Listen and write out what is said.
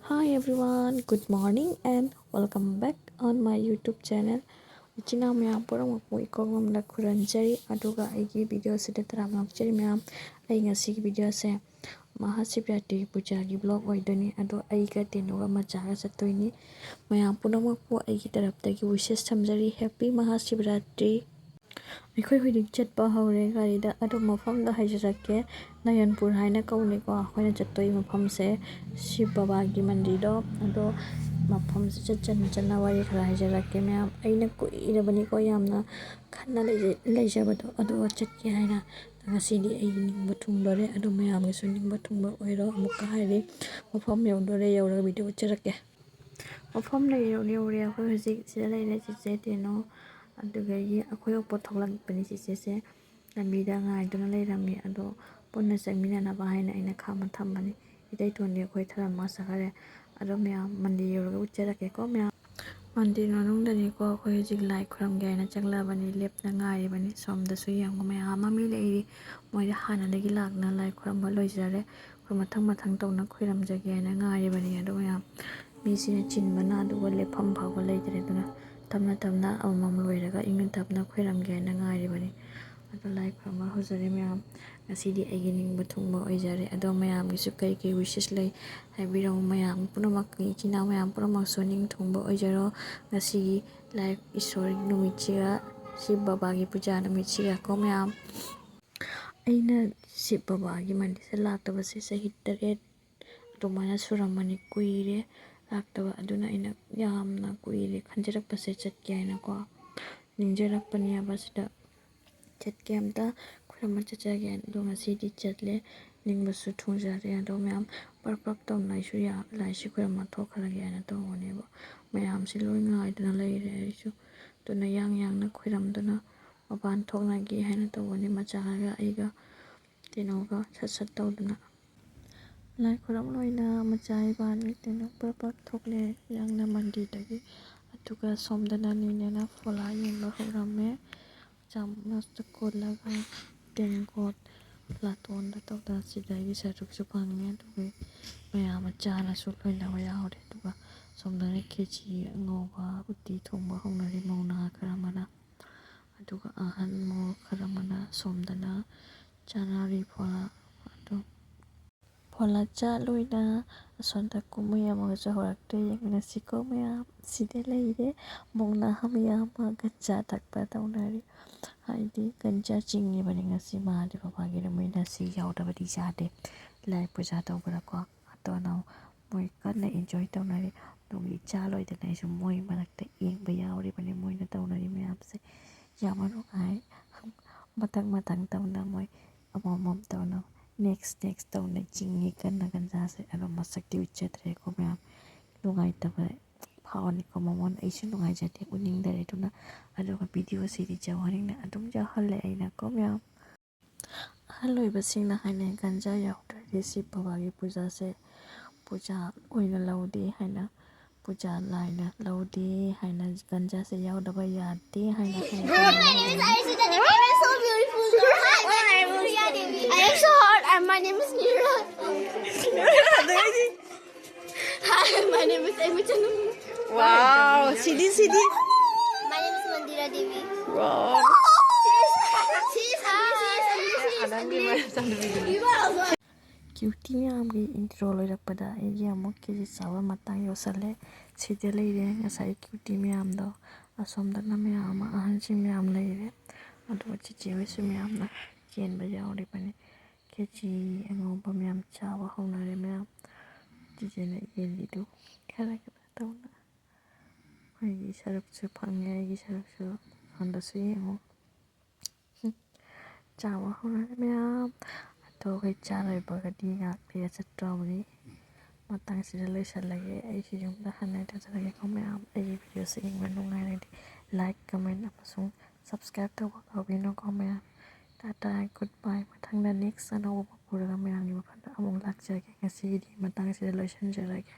Hi everyone, good morning and welcome back on my YouTube channel. Ichina maya porang mo ikogam na kuranjari aduga aigi video sida taram lakchari maya ai ngasi video se Maha shivratri puja gi vlog oidoni ado aiga tenuga machaga satoini maya porang mo aigi tarapta gi wishes samjari happy Maha shivratri. ꯑꯩꯈꯣꯏ ꯍꯧꯖꯤꯛ ꯆꯠꯄ ꯍꯧꯔꯦ ꯒꯥꯔꯤꯗ ꯑꯗꯣ ꯃꯐꯝꯗ ꯍꯥꯏꯖꯔꯛꯀꯦ ꯅꯌꯟꯄꯨꯔ ꯍꯥꯏꯅ ꯀꯧꯅꯩꯀꯣ ꯑꯩꯈꯣꯏꯅ ꯆꯠꯇꯣꯏ ꯃꯐꯝꯁꯦ ꯁꯤꯕ ꯕꯕꯥꯒꯤ ꯃꯟꯗꯤꯔꯗꯣ ꯑꯗꯣ ꯃꯐꯝꯁꯦ ꯆꯠꯅ ꯋꯥꯔꯤ ꯈꯔ ꯍꯥꯏꯖꯔꯛꯀꯦ ꯃꯌꯥꯝ ꯑꯩꯅ ꯀꯨꯏꯔꯕꯅꯤꯀꯣ ꯌꯥꯝꯅ ꯈꯟꯅ ꯂꯩꯖꯕꯗꯣ ꯑꯗꯨꯒ ꯆꯠꯀꯦ ꯍꯥꯏꯅ ꯉꯁꯤꯗꯤ ꯑꯩꯒꯤ ꯅꯤꯡꯕ ꯊꯨꯡꯗꯣꯔꯦ ꯑꯗꯣ ꯃꯌꯥꯝꯒꯤꯁꯨ ꯅꯤꯡꯕ ꯊꯨꯡꯕ ꯑꯣꯏꯔꯣ ꯑꯃꯨꯛꯀ ꯍꯥꯏꯔꯤ ꯃꯐꯝ ꯌꯧꯗꯣꯔꯦ ꯌꯧꯔꯒ ꯚꯤꯗꯤꯑꯣ ꯎꯠꯆꯔꯛꯀꯦ ꯃꯐꯝ ꯌꯧꯔꯦ ꯑꯩꯈꯣꯏ ꯍꯧꯖꯤꯛ ꯁꯤꯗ ꯂꯩꯔꯦ ꯆꯤꯆꯦ ꯇꯦꯅꯣ ꯑꯗꯨꯗꯒꯤ ꯑꯩꯈꯣꯏ ꯑꯣꯄꯣ ꯊꯣꯛꯂꯛꯄꯅꯤ ꯆꯤꯆꯦꯁꯦ ꯂꯝꯕꯤꯗ ꯉꯥꯏꯗꯨꯅ ꯂꯩꯔꯝꯃꯤ ꯑꯗꯣ ꯄꯨꯟꯅ ꯆꯠꯃꯤꯟꯅꯅꯕ ꯍꯥꯏꯅ ꯑꯩꯅ ꯈꯥꯝꯃ ꯊꯝꯕꯅꯤ ꯏꯇꯩꯇꯣꯟꯗꯤ ꯑꯩꯈꯣꯏ ꯊꯔꯝꯃ ꯆꯠꯈꯔꯦ ꯑꯗꯣ ꯃꯌꯥꯝ ꯃꯟꯗꯤꯔ ꯌꯧꯔꯒ ꯎꯠꯆꯔꯛꯀꯦꯀꯣ ꯃꯌꯥꯝ ꯃꯟꯗꯤꯔ ꯃꯅꯨꯡꯗꯅꯤꯀꯣ ꯑꯩꯈꯣꯏ ꯍꯧꯖꯤꯛ ꯂꯥꯏ ꯈꯨꯔꯝꯒꯦ ꯍꯥꯏꯅ ꯆꯪꯂꯕꯅꯤ ꯂꯦꯞꯅ ꯉꯥꯏꯔꯤꯕꯅꯤ ꯁꯣꯝꯗꯁꯨ ꯌꯦꯡꯉꯨ ꯃꯌꯥꯝ ꯑꯃ ꯃꯤ ꯂꯩꯔꯤ ꯃꯣꯏꯗ ꯍꯥꯟꯅꯗꯒꯤ ꯂꯥꯛꯅ ꯂꯥꯏ ꯈꯨꯔꯝꯕ ꯂꯣꯏꯖꯔꯦ ꯑꯩꯈꯣꯏ ꯃꯊꯪ ꯇꯧꯅ ꯈꯨꯔꯝꯖꯒꯦ ꯍꯥꯏꯅ ꯉꯥꯏꯔꯤꯕꯅꯤ ꯑꯗꯣ ꯃꯌꯥꯝ ꯃꯤꯁꯤꯅ ꯆꯤꯟꯕꯅ ꯑꯗꯨꯒ ꯂꯦꯞꯐꯝ ꯐꯥꯎꯕ ꯂꯩꯇ꯭ꯔꯦ ꯑꯗꯨꯅ ꯇꯞꯅ ꯑꯃꯃꯝ ꯂꯣꯏꯔꯒ ꯏꯪꯅ ꯇꯞꯅ ꯈꯣꯏꯔꯝꯒꯦ ꯍꯥꯏꯅ ꯉꯥꯏꯔꯤꯕꯅꯤ ꯑꯗꯣ ꯂꯥꯏ ꯈꯨꯔꯨꯝꯕ ꯍꯧꯖꯔꯦ ꯃꯌꯥꯝ ꯉꯁꯤꯗꯤ ꯑꯩꯒꯤ ꯅꯤꯡꯕ ꯊꯨꯡꯕ ꯑꯣꯏꯖꯔꯦ ꯑꯗꯣ ꯃꯌꯥꯝꯒꯤꯁꯨ ꯀꯩ ꯋꯤꯁꯦꯁ ꯂꯩ ꯍꯥꯏꯕꯤꯔꯛꯎ ꯃꯌꯥꯝ ꯄꯨꯝꯅꯃꯛꯀꯤ ꯏꯆꯤꯟ ꯏꯅꯥꯎ ꯃꯌꯥꯝ ꯄꯨꯝꯅꯃꯛꯁꯨ ꯅꯤꯡ ꯊꯨꯡꯕ ꯑꯣꯏꯖꯔꯣ ꯉꯁꯤꯒꯤ ꯂꯥꯏ ꯏꯁꯣꯔꯒꯤ ꯅꯨꯃꯤꯠꯁꯤꯒ ꯁꯤꯕ ꯕꯕꯥꯒꯤ ꯄꯨꯖꯥ ꯅꯨꯃꯤꯠꯁꯤꯒ ꯀꯣ ꯃꯌꯥꯝ ꯑꯩꯅ ꯁꯤꯕ ꯕꯕꯥꯒꯤ ꯃꯟꯗꯤꯔꯗ ꯂꯥꯛꯇꯕꯁꯦ ꯆꯍꯤ 3 ꯑꯗꯨꯃꯥꯏꯅ ꯁꯨꯔꯝꯃꯅꯤ ꯀꯨꯏꯔꯦ ꯂꯥꯛꯇꯕ ꯑꯗꯨꯅ ꯑꯩꯅ ꯌꯥꯝꯅ ꯀꯨꯏꯔꯦ ꯈꯟꯖꯔꯛꯄꯁꯦ ꯆꯠꯀꯦ ꯍꯥꯏꯅꯀꯣ ꯅꯤꯡꯖꯔꯛꯄꯅꯦꯕ ꯁꯤꯗ ꯆꯠꯀꯦ ꯑꯝꯇ ꯈꯨꯔꯨꯝꯕ ꯆꯠꯆꯒꯦ ꯑꯗꯣ ꯉꯁꯤꯗꯤ ꯆꯠꯂꯦ ꯅꯤꯡꯕꯁꯨ ꯊꯨꯡꯖꯔꯦ ꯑꯗꯣ ꯃꯌꯥꯝ ꯄ꯭ꯔꯞ ꯇꯧꯅ ꯑꯩꯁꯨ ꯂꯥꯏꯁꯤ ꯈꯨꯔꯨꯝꯕ ꯊꯣꯛꯈ꯭ꯔꯒꯦ ꯍꯥꯏꯅ ꯇꯧꯕꯅꯦꯕ ꯃꯌꯥꯝꯁꯤ ꯂꯣꯏ ꯉꯥꯏꯗꯨꯅ ꯂꯩꯔꯦ ꯑꯩꯁꯨ ꯑꯗꯨꯅ ꯌꯥꯡꯅ ꯈꯨꯔꯨꯝꯗꯨꯅ ꯃꯄꯥꯟ ꯊꯣꯛꯅꯒꯦ ꯍꯥꯏꯅ ꯇꯧꯕꯅꯤ ꯃꯆꯥꯒ ꯑꯩꯒ ꯀꯩꯅꯣꯒ ꯁꯠ ꯇꯧꯗꯨꯅ ꯂꯥꯏ ꯈꯨꯔꯨꯝ ꯂꯣꯏꯅ ꯃꯆꯥ ꯏꯕꯥꯅꯤ ꯀꯩꯅꯣ ꯄ꯭ꯔꯞ ꯊꯣꯛꯂꯦ ꯌꯥꯡꯅ ꯃꯟꯗꯤꯔꯗꯒꯤ ꯑꯗꯨꯒ ꯁꯣꯝꯗꯅ ꯅꯤꯅꯦꯅ ꯐꯣꯂꯥ ꯌꯦꯡꯕ ꯍꯧꯔꯝꯃꯦ ꯆꯥꯃꯁꯇ ꯀꯣꯜꯂꯒ ꯇꯦꯡꯀꯣꯠ ꯂꯥꯇꯣꯟꯗ ꯇꯧꯗꯅ ꯁꯤꯗꯒꯤ ꯁꯔꯨꯛꯁꯨ ꯐꯪꯉꯦ ꯑꯗꯨꯒ ꯃꯌꯥꯝ ꯆꯥꯅꯁꯨ ꯂꯣꯏꯅꯕ ꯌꯥꯎꯔꯦ ꯑꯗꯨꯒ ꯁꯣꯝꯗꯅ ꯈꯦꯆꯤ ꯑꯉꯧꯕ ꯎꯇꯤ ꯊꯣꯡꯕ ꯍꯧꯅꯔꯤ ꯃꯧꯅꯥ ꯈꯔ ꯑꯃꯅ ꯑꯗꯨꯒ ꯑꯍꯟ ꯃꯧ ꯈꯔ ꯑꯃꯅ ꯁꯣꯝꯗꯅ ꯆꯥꯅꯔꯤ ꯐꯣꯂꯥ ꯆꯥ ꯂꯣꯏꯅ ꯑꯁꯣꯝꯗ ꯀꯨꯝꯍꯩ ꯑꯃꯒꯁꯨ ꯍꯧꯔꯛꯇ꯭ꯔꯦ ꯌꯦꯡꯃꯤꯟꯅꯁꯤꯀꯣ ꯃꯌꯥꯝ ꯁꯤꯗ ꯂꯩꯔꯦ ꯃꯧꯅꯥ ꯃꯌꯥꯝ ꯑꯃ ꯒꯟꯖꯥ ꯊꯛꯄ ꯇꯧꯅꯔꯤ ꯍꯥꯏꯗꯤ ꯒꯟꯖꯥ ꯆꯤꯡꯉꯤꯕꯅꯤ ꯉꯁꯤ ꯃꯍꯥꯗꯦꯕ ꯕꯕꯥꯒꯤ ꯅꯨꯃꯤꯠꯅ ꯁꯤ ꯌꯥꯎꯗꯕꯗꯤ ꯌꯥꯗꯦ ꯂꯥꯏ ꯄꯨꯖꯥ ꯇꯧꯕꯗꯀꯣ ꯑꯗꯨꯅ ꯃꯣꯏ ꯀꯟꯅ ꯏꯟꯖꯣꯏ ꯇꯧꯅꯔꯤ ꯑꯗꯨꯒꯤ ꯆꯥ ꯂꯣꯏꯗꯅ ꯑꯩꯁꯨ ꯃꯣꯏ ꯃꯔꯛꯇ ꯌꯦꯡꯕ ꯌꯥꯎꯔꯤꯕꯅꯤ ꯃꯣꯏꯅ ꯇꯧꯅꯔꯤ ꯃꯌꯥꯝꯁꯦ ꯌꯥꯝꯅ ꯅꯨꯡꯉꯥꯏ ꯃꯊꯪ ꯇꯧꯅ ꯃꯣꯏ ꯑꯃꯃꯝ ꯇꯧꯅ ꯅꯦꯛꯁ ꯇꯧꯅ ꯆꯤꯡꯉꯤ ꯀꯟꯅ ꯒꯟꯖꯥꯁꯦ ꯑꯗꯣ ꯃꯁꯛꯇꯤ ꯎꯠꯆꯗ꯭ꯔꯦꯀꯣ ꯃꯌꯥꯝ ꯅꯨꯡꯉꯥꯏꯇꯕ ꯐꯥꯎꯅꯤꯀꯣ ꯃꯉꯣꯟꯗ ꯑꯩꯁꯨ ꯅꯨꯡꯉꯥꯏꯖꯗꯦ ꯎꯅꯤꯡꯗꯔꯦ ꯑꯗꯨꯅ ꯑꯗꯨꯒ ꯚꯤꯗꯤꯑꯣꯁꯤꯗꯤ ꯖꯧꯍꯟꯅꯤꯡꯅ ꯑꯗꯨꯝ ꯌꯥꯎꯍꯜꯂꯦ ꯑꯩꯅꯀꯣ ꯃꯌꯥꯝ ꯑꯍꯜ ꯑꯣꯏꯕꯁꯤꯡꯅ ꯍꯥꯏꯅꯩ ꯒꯟꯖꯥ ꯌꯥꯎꯗ꯭ꯔꯗꯤ ꯁꯤ ꯕꯕꯥꯒꯤ ꯄꯨꯖꯥꯁꯦ ꯄꯨꯖꯥ ꯑꯣꯏꯅ ꯂꯧꯗꯦ ꯍꯥꯏꯅ ꯄꯨꯖꯥ ꯂꯥꯏꯅ ꯂꯧꯗꯦ ꯍꯥꯏꯅ ꯒꯟꯖꯥꯁꯦ ꯌꯥꯎꯗꯕ ꯌꯥꯗꯦ ꯍꯥꯏꯅ My name is Nira. Hi, my name is Emitan. Wow, Sidi. My name is Mandira Devi. Wow. Cutie ꯃꯌꯥꯝꯒꯤ ꯏꯟꯇ꯭ꯔꯣ ꯂꯣꯏꯔꯛꯄꯗ ꯑꯩꯒꯤ ꯑꯃꯨꯛ ꯀꯦꯖꯤ ꯆꯥꯕ ꯃꯇꯥꯡ ꯌꯧꯁꯜꯂꯦ ꯁꯤꯗ ꯂꯩꯔꯦ ꯉꯁꯥꯏ ꯀ꯭ꯌꯨꯇꯤ ꯃꯌꯥꯝꯗꯣ ꯑꯁꯣꯝꯗꯅ ꯃꯌꯥꯝ ꯑꯃ ꯑꯍꯟꯁꯤꯡ ꯃꯌꯥꯝ ꯂꯩꯔꯦ ꯑꯗꯨꯒ ꯆꯤꯆꯦ ꯍꯣꯏꯁꯨ ꯃꯌꯥꯝꯅ ꯆꯦꯟꯕ ꯌꯥꯎꯔꯤꯕꯅꯤ ꯈꯦꯆꯤ ꯑꯉꯧꯕ ꯃꯌꯥꯝ ꯆꯥꯕ ꯍꯧꯅꯔꯦ ꯃꯌꯥꯝ ꯆꯤꯆꯦꯅ ꯌꯦꯜꯂꯤꯗꯨ ꯈꯔ ꯇꯧꯅ ꯑꯩꯒꯤ ꯁꯔꯨꯛꯁꯨ ꯐꯪꯉꯦ ꯑꯩꯒꯤ ꯁꯔꯨꯛꯁꯨ ꯁꯣꯝꯗꯁꯨ ꯌꯦꯡꯉꯨ ꯆꯥꯕ ꯍꯧꯅꯔꯦ ꯃꯌꯥꯝ ꯑꯗꯣ ꯑꯩꯈꯣꯏ ꯆꯥ ꯂꯣꯏꯕꯒꯗꯤ ꯉꯥꯏꯍꯥꯛ ꯂꯩꯔ ꯆꯠꯇꯧꯕꯅꯤ ꯃꯇꯥꯡꯁꯤꯗ ꯂꯣꯏꯁꯤꯜꯂꯒꯦ ꯑꯩꯁꯨ ꯌꯨꯝꯗ ꯍꯟꯅ ꯇꯧꯖꯔꯒꯦꯀꯣ ꯃꯌꯥꯝ ꯑꯩꯒꯤ ꯚꯤꯗꯤꯑꯣꯁꯤ ꯌꯦꯡꯕ ꯅꯨꯡꯉꯥꯏꯔꯗꯤ ꯂꯥꯏꯛ ꯀꯃꯦꯟ ꯑꯃꯁꯨꯡ ꯁꯕꯁꯀ꯭ꯔꯥꯏꯕ ꯇꯧꯕ ꯀꯥꯎꯕꯤꯅꯨꯀꯣ ꯃꯌꯥꯝ ꯇꯥꯇꯥ ꯒꯨꯗ ꯕꯥꯏ ꯃꯊꯪꯗ ꯅꯦꯛꯁ ꯑꯅꯧꯕ ꯄꯨꯔꯒ ꯃꯌꯥꯝꯒꯤ ꯃꯐꯝꯗ ꯑꯃꯨꯛ ꯂꯥꯛꯆꯒꯦ ꯉꯁꯤꯒꯤꯗꯤ ꯃꯇꯥꯡꯁꯤꯗ ꯂꯣꯏꯁꯤꯟꯖꯔꯒꯦ